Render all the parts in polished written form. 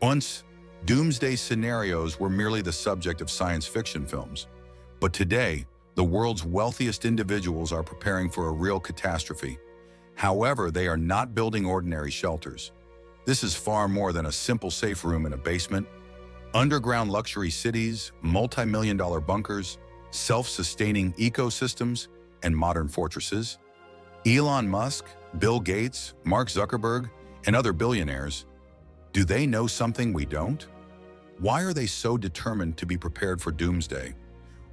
Once, doomsday scenarios were merely the subject of science fiction films. But today, the world's wealthiest individuals are preparing for a real catastrophe. However, they are not building ordinary shelters. This is far more than a simple safe room in a basement. Underground luxury cities, multi-million-dollar bunkers, self-sustaining ecosystems, and modern fortresses. Elon Musk, Bill Gates, Mark Zuckerberg, and other billionaires, do they know something we don't? Why are they so determined to be prepared for doomsday?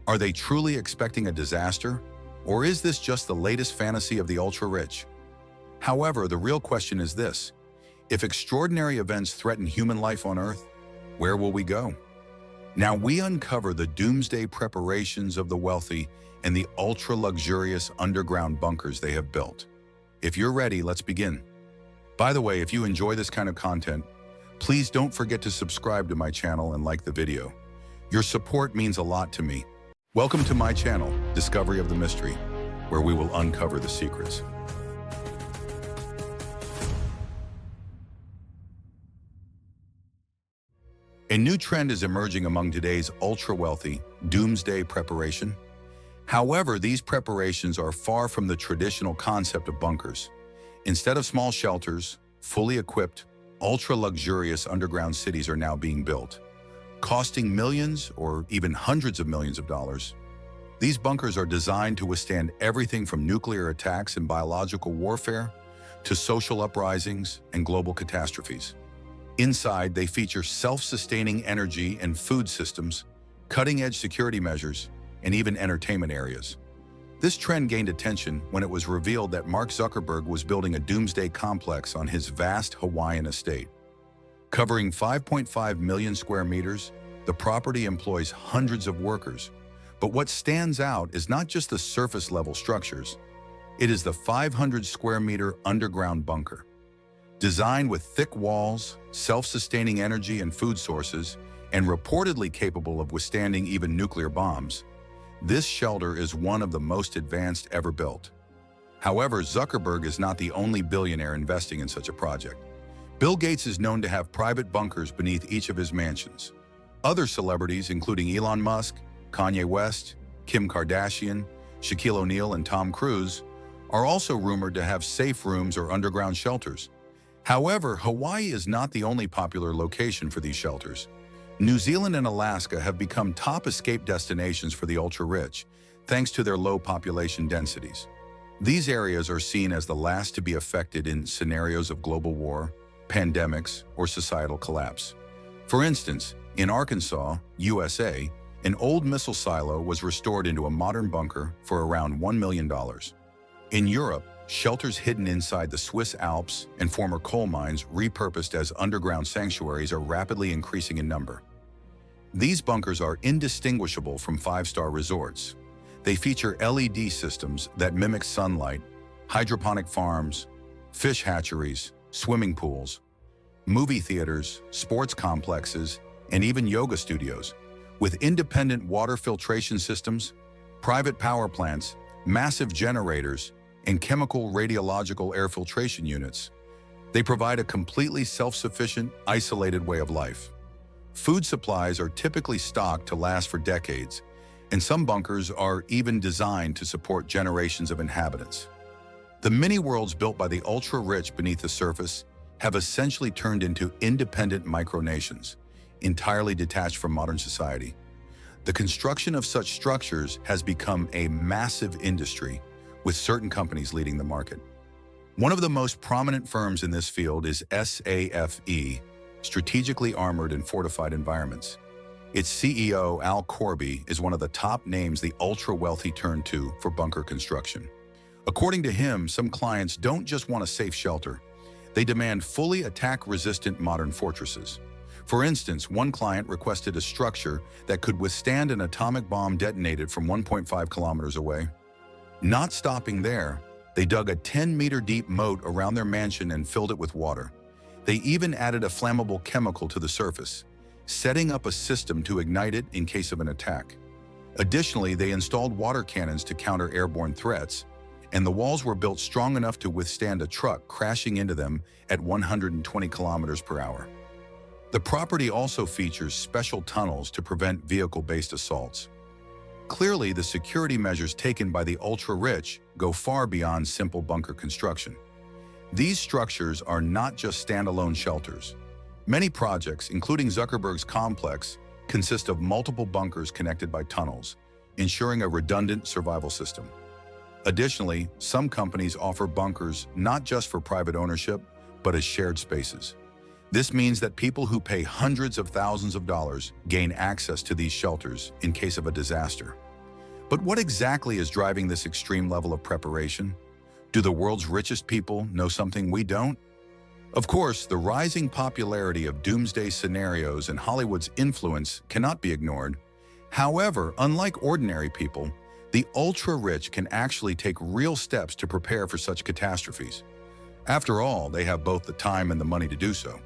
Are they truly expecting a disaster? Or is this just the latest fantasy of the ultra-rich? However, the real question is this: if extraordinary events threaten human life on Earth, where will we go? Now we uncover the doomsday preparations of the wealthy and the ultra-luxurious underground bunkers they have built. If you're ready, let's begin. By the way, if you enjoy this kind of content, please don't forget to subscribe to my channel and like the video. Your support means a lot to me. Welcome to my channel, Discovery of the Mystery, where we will uncover the secrets. A new trend is emerging among today's ultra-wealthy: doomsday preparation. However, these preparations are far from the traditional concept of bunkers. Instead of small shelters, fully equipped, ultra-luxurious underground cities are now being built, costing millions or even hundreds of millions of dollars. These bunkers are designed to withstand everything from nuclear attacks and biological warfare to social uprisings and global catastrophes. Inside, they feature self-sustaining energy and food systems, cutting-edge security measures, and even entertainment areas. This trend gained attention when it was revealed that Mark Zuckerberg was building a doomsday complex on his vast Hawaiian estate. Covering 5.5 million square meters, the property employs hundreds of workers. But what stands out is not just the surface-level structures. It is the 500 square meter underground bunker. Designed with thick walls, self-sustaining energy and food sources, and reportedly capable of withstanding even nuclear bombs, this shelter is one of the most advanced ever built. However, Zuckerberg is not the only billionaire investing in such a project. Bill Gates is known to have private bunkers beneath each of his mansions. Other celebrities, including Elon Musk, Kanye West, Kim Kardashian, Shaquille O'Neal, and Tom Cruise, are also rumored to have safe rooms or underground shelters. However, Hawaii is not the only popular location for these shelters. New Zealand and Alaska have become top escape destinations for the ultra-rich, thanks to their low population densities. These areas are seen as the last to be affected in scenarios of global war, pandemics, or societal collapse. For instance, in Arkansas, USA, an old missile silo was restored into a modern bunker for around $1 million. In Europe, shelters hidden inside the Swiss Alps and former coal mines repurposed as underground sanctuaries are rapidly increasing in number. These bunkers are indistinguishable from five-star resorts. They feature LED systems that mimic sunlight, hydroponic farms, fish hatcheries, swimming pools, movie theaters, sports complexes, and even yoga studios. With independent water filtration systems, private power plants, massive generators, and chemical radiological air filtration units, they provide a completely self-sufficient, isolated way of life. Food supplies are typically stocked to last for decades, and some bunkers are even designed to support generations of inhabitants. The mini-worlds built by the ultra-rich beneath the surface have essentially turned into independent micronations, entirely detached from modern society. The construction of such structures has become a massive industry, with certain companies leading the market. One of the most prominent firms in this field is SAFE, Strategically Armored and Fortified Environments. Its CEO, Al Corby, is one of the top names the ultra-wealthy turn to for bunker construction. According to him, some clients don't just want a safe shelter. They demand fully attack-resistant modern fortresses. For instance, one client requested a structure that could withstand an atomic bomb detonated from 1.5 kilometers away. Not stopping there, they dug a 10-meter deep moat around their mansion and filled it with water. They even added a flammable chemical to the surface, setting up a system to ignite it in case of an attack. Additionally, they installed water cannons to counter airborne threats, and the walls were built strong enough to withstand a truck crashing into them at 120 kilometers per hour. The property also features special tunnels to prevent vehicle-based assaults. Clearly, the security measures taken by the ultra-rich go far beyond simple bunker construction. These structures are not just standalone shelters. Many projects, including Zuckerberg's complex, consist of multiple bunkers connected by tunnels, ensuring a redundant survival system. Additionally, some companies offer bunkers not just for private ownership, but as shared spaces. This means that people who pay hundreds of thousands of dollars gain access to these shelters in case of a disaster. But what exactly is driving this extreme level of preparation? Do the world's richest people know something we don't? Of course, the rising popularity of doomsday scenarios and Hollywood's influence cannot be ignored. However, unlike ordinary people, the ultra-rich can actually take real steps to prepare for such catastrophes. After all, they have both the time and the money to do so.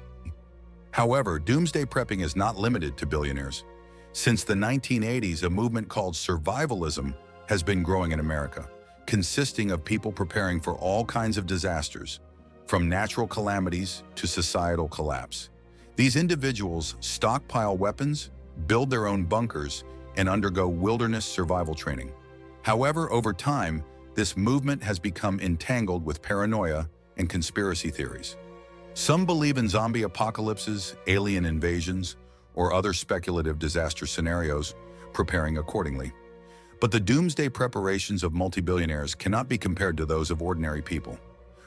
However, doomsday prepping is not limited to billionaires. Since the 1980s, a movement called survivalism has been growing in America, consisting of people preparing for all kinds of disasters, from natural calamities to societal collapse. These individuals stockpile weapons, build their own bunkers, and undergo wilderness survival training. However, over time, this movement has become entangled with paranoia and conspiracy theories. Some believe in zombie apocalypses, alien invasions, or other speculative disaster scenarios, preparing accordingly. But the doomsday preparations of multi-billionaires cannot be compared to those of ordinary people.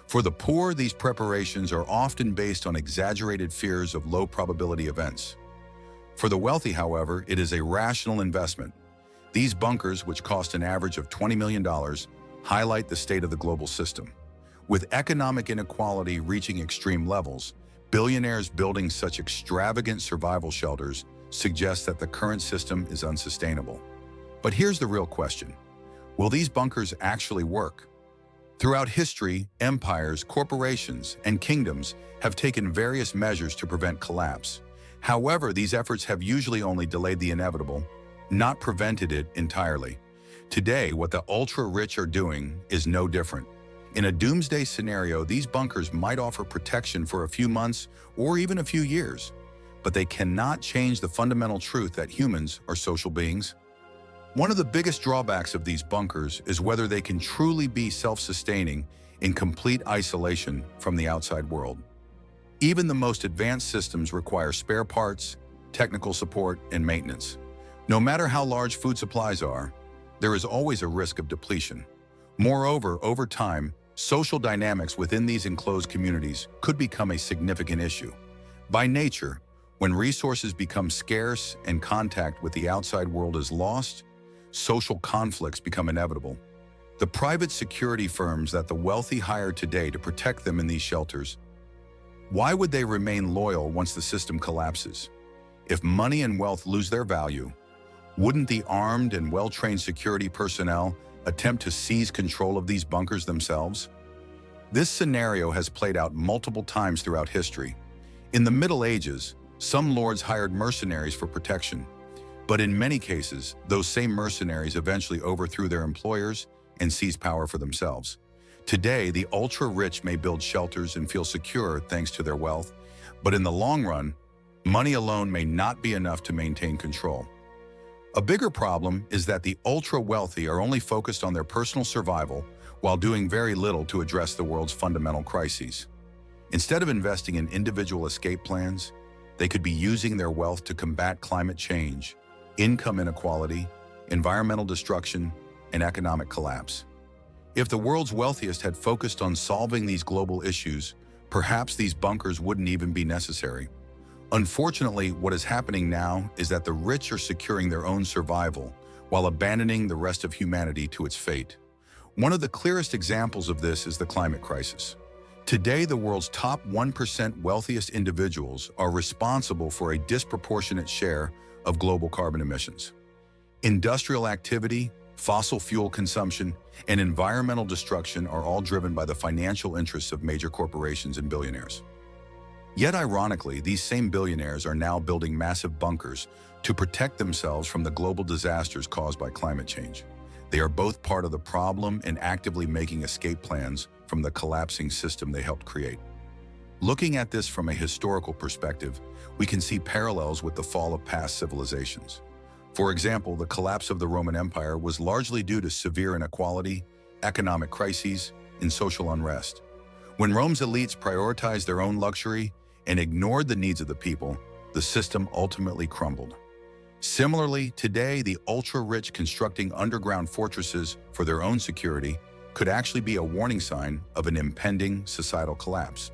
For the poor, these preparations are often based on exaggerated fears of low-probability events. For the wealthy, however, it is a rational investment. These bunkers, which cost an average of $20 million, highlight the state of the global system. With economic inequality reaching extreme levels, billionaires building such extravagant survival shelters suggest that the current system is unsustainable. But here's the real question. Will these bunkers actually work? Throughout history, empires, corporations, and kingdoms have taken various measures to prevent collapse. However, these efforts have usually only delayed the inevitable, not prevented it entirely. Today, what the ultra-rich are doing is no different. In a doomsday scenario, these bunkers might offer protection for a few months or even a few years, but they cannot change the fundamental truth that humans are social beings. One of the biggest drawbacks of these bunkers is whether they can truly be self-sustaining in complete isolation from the outside world. Even the most advanced systems require spare parts, technical support, and maintenance. No matter how large food supplies are, there is always a risk of depletion. Moreover, over time, social dynamics within these enclosed communities could become a significant issue. By nature, when resources become scarce and contact with the outside world is lost, social conflicts become inevitable. The private security firms that the wealthy hire today to protect them in these shelters, why would they remain loyal once the system collapses? If money and wealth lose their value, wouldn't the armed and well-trained security personnel attempt to seize control of these bunkers themselves? This scenario has played out multiple times throughout history. In the Middle Ages, some lords hired mercenaries for protection, but in many cases, those same mercenaries eventually overthrew their employers and seized power for themselves. Today, the ultra-rich may build shelters and feel secure thanks to their wealth, but in the long run, money alone may not be enough to maintain control. A bigger problem is that the ultra-wealthy are only focused on their personal survival while doing very little to address the world's fundamental crises. Instead of investing in individual escape plans, they could be using their wealth to combat climate change, income inequality, environmental destruction, and economic collapse. If the world's wealthiest had focused on solving these global issues, perhaps these bunkers wouldn't even be necessary. Unfortunately, what is happening now is that the rich are securing their own survival while abandoning the rest of humanity to its fate. One of the clearest examples of this is the climate crisis. Today, the world's top 1% wealthiest individuals are responsible for a disproportionate share of global carbon emissions. Industrial activity, fossil fuel consumption, and environmental destruction are all driven by the financial interests of major corporations and billionaires. Yet ironically, these same billionaires are now building massive bunkers to protect themselves from the global disasters caused by climate change. They are both part of the problem and actively making escape plans from the collapsing system they helped create. Looking at this from a historical perspective, we can see parallels with the fall of past civilizations. For example, the collapse of the Roman Empire was largely due to severe inequality, economic crises, and social unrest. When Rome's elites prioritized their own luxury and ignored the needs of the people, the system ultimately crumbled. Similarly, today, the ultra-rich constructing underground fortresses for their own security could actually be a warning sign of an impending societal collapse.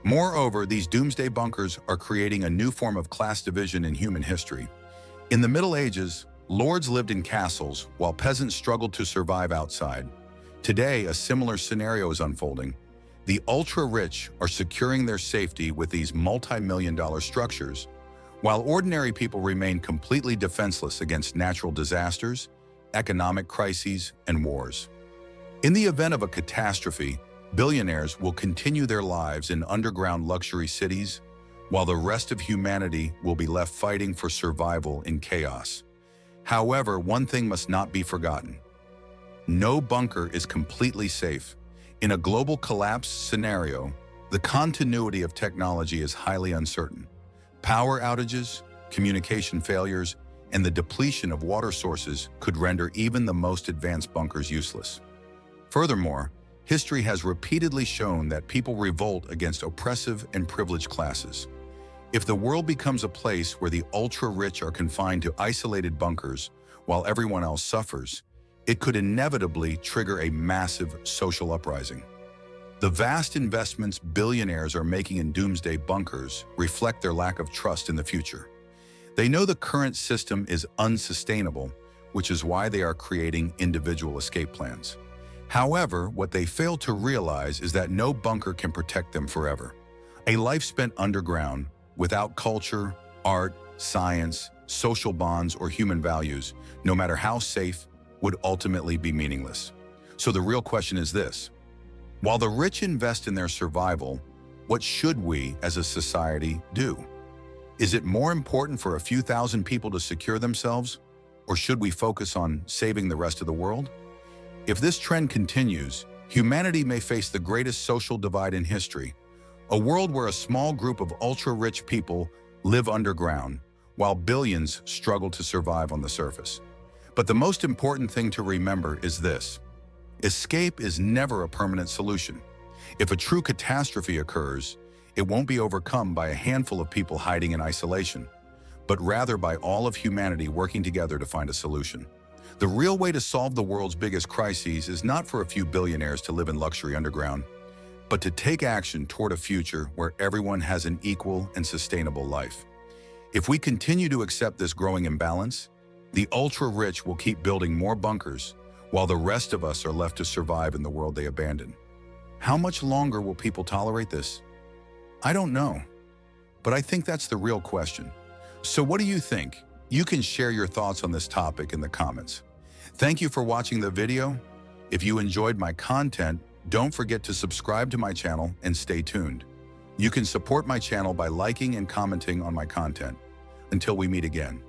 Moreover, these doomsday bunkers are creating a new form of class division in human history. In the Middle Ages, lords lived in castles while peasants struggled to survive outside. Today, a similar scenario is unfolding. The ultra-rich are securing their safety with these multi-million-dollar structures, while ordinary people remain completely defenseless against natural disasters, economic crises, and wars. In the event of a catastrophe, billionaires will continue their lives in underground luxury cities, while the rest of humanity will be left fighting for survival in chaos. However, one thing must not be forgotten. No bunker is completely safe. In a global collapse scenario, the continuity of technology is highly uncertain. Power outages, communication failures, and the depletion of water sources could render even the most advanced bunkers useless. Furthermore, history has repeatedly shown that people revolt against oppressive and privileged classes. If the world becomes a place where the ultra-rich are confined to isolated bunkers while everyone else suffers, it could inevitably trigger a massive social uprising. The vast investments billionaires are making in doomsday bunkers reflect their lack of trust in the future. They know the current system is unsustainable, which is why they are creating individual escape plans. However, what they fail to realize is that no bunker can protect them forever. A life spent underground, without culture, art, science, social bonds, or human values, no matter how safe, would ultimately be meaningless. So the real question is this: while the rich invest in their survival, what should we as a society do? Is it more important for a few thousand people to secure themselves, or should we focus on saving the rest of the world? If this trend continues, humanity may face the greatest social divide in history, a world where a small group of ultra-rich people live underground, while billions struggle to survive on the surface. But the most important thing to remember is this: escape is never a permanent solution. If a true catastrophe occurs, it won't be overcome by a handful of people hiding in isolation, but rather by all of humanity working together to find a solution. The real way to solve the world's biggest crises is not for a few billionaires to live in luxury underground, but to take action toward a future where everyone has an equal and sustainable life. If we continue to accept this growing imbalance, the ultra-rich will keep building more bunkers, while the rest of us are left to survive in the world they abandoned. How much longer will people tolerate this? I don't know, but I think that's the real question. So what do you think? You can share your thoughts on this topic in the comments. Thank you for watching the video. If you enjoyed my content, don't forget to subscribe to my channel and stay tuned. You can support my channel by liking and commenting on my content. Until we meet again.